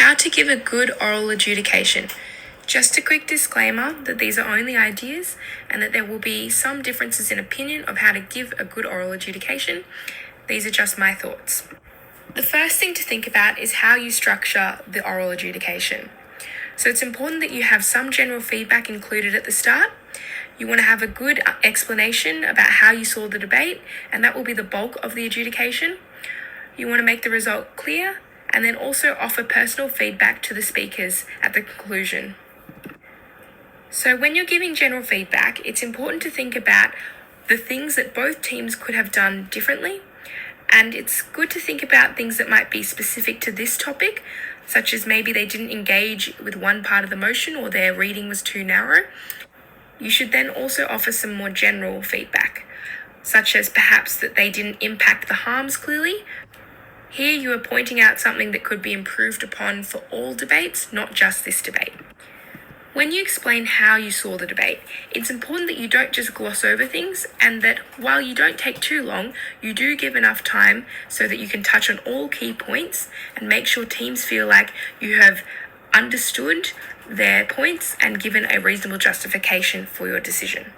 How to give a good oral adjudication. Just a quick disclaimer that these are only ideas and that there will be some differences in opinion of how to give a good oral adjudication. These are just my thoughts. The first thing to think about is how you structure the oral adjudication. So it's important that you have some general feedback included at the start. You want to have a good explanation about how you saw the debate, and that will be the bulk of the adjudication. You want to make the result clear, and then also offer personal feedback to the speakers at the conclusion. So when you're giving general feedback, it's important to think about the things that both teams could have done differently, and it's good to think about things that might be specific to this topic, such as maybe they didn't engage with one part of the motion or their reading was too narrow. You should then also offer some more general feedback, such as perhaps that they didn't impact the harms clearly. Here you are pointing out something that could be improved upon for all debates, not just this debate. When you explain how you saw the debate, it's important that you don't just gloss over things, and that while you don't take too long, you do give enough time so that you can touch on all key points and make sure teams feel like you have understood their points and given a reasonable justification for your decision.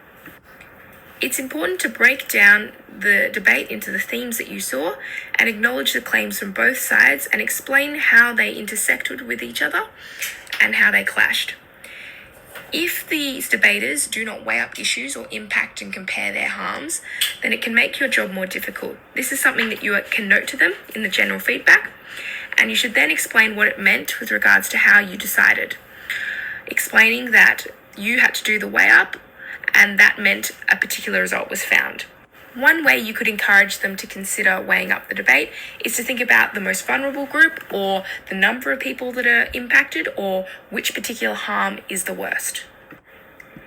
It's important to break down the debate into the themes that you saw and acknowledge the claims from both sides and explain how they intersected with each other and how they clashed. If these debaters do not weigh up issues or impact and compare their harms, then it can make your job more difficult. This is something that you can note to them in the general feedback, and you should then explain what it meant with regards to how you decided, explaining that you had to do the weigh up and that meant a particular result was found. One way you could encourage them to consider weighing up the debate is to think about the most vulnerable group, or the number of people that are impacted, or which particular harm is the worst.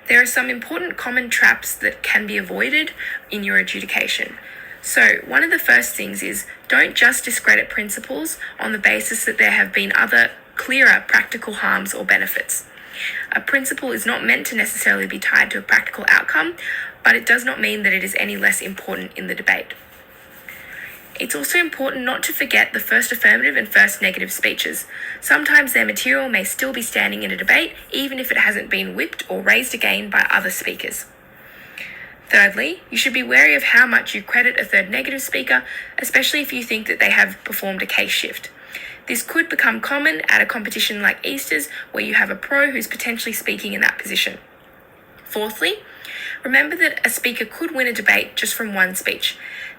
There are some important common traps that can be avoided in your adjudication. So one of the first things is don't just discredit principles on the basis that there have been other clearer practical harms or benefits. A principle is not meant to necessarily be tied to a practical outcome, but it does not mean that it is any less important in the debate. It's also important not to forget the first affirmative and first negative speeches. Sometimes their material may still be standing in a debate, even if it hasn't been whipped or raised again by other speakers. Thirdly, you should be wary of how much you credit a third negative speaker, especially if you think that they have performed a case shift. This could become common at a competition like Easter's, where you have a pro who's potentially speaking in that position. Fourthly, remember that a speaker could win a debate just from one speech.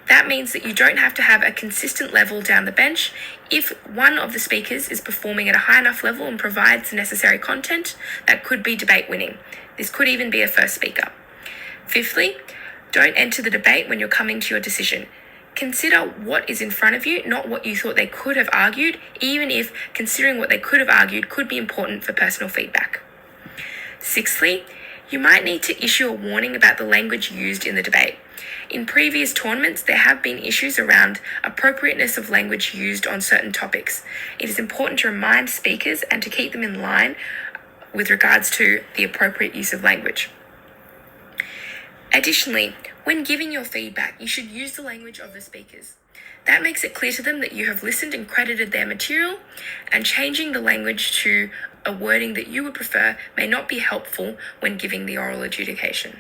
That means that you don't have to have a consistent level down the bench. If one of the speakers is performing at a high enough level and provides the necessary content, that could be debate winning. This could even be a first speaker. Fifthly, don't enter the debate when you're coming to your decision. Consider what is in front of you, not what you thought they could have argued, even if considering what they could have argued could be important for personal feedback. Sixthly, you might need to issue a warning about the language used in the debate. In previous tournaments, there have been issues around appropriateness of language used on certain topics. It is important to remind speakers and to keep them in line with regards to the appropriate use of language. Additionally, when giving your feedback, you should use the language of the speakers. That makes it clear to them that you have listened and credited their material, and changing the language to a wording that you would prefer may not be helpful when giving the oral adjudication.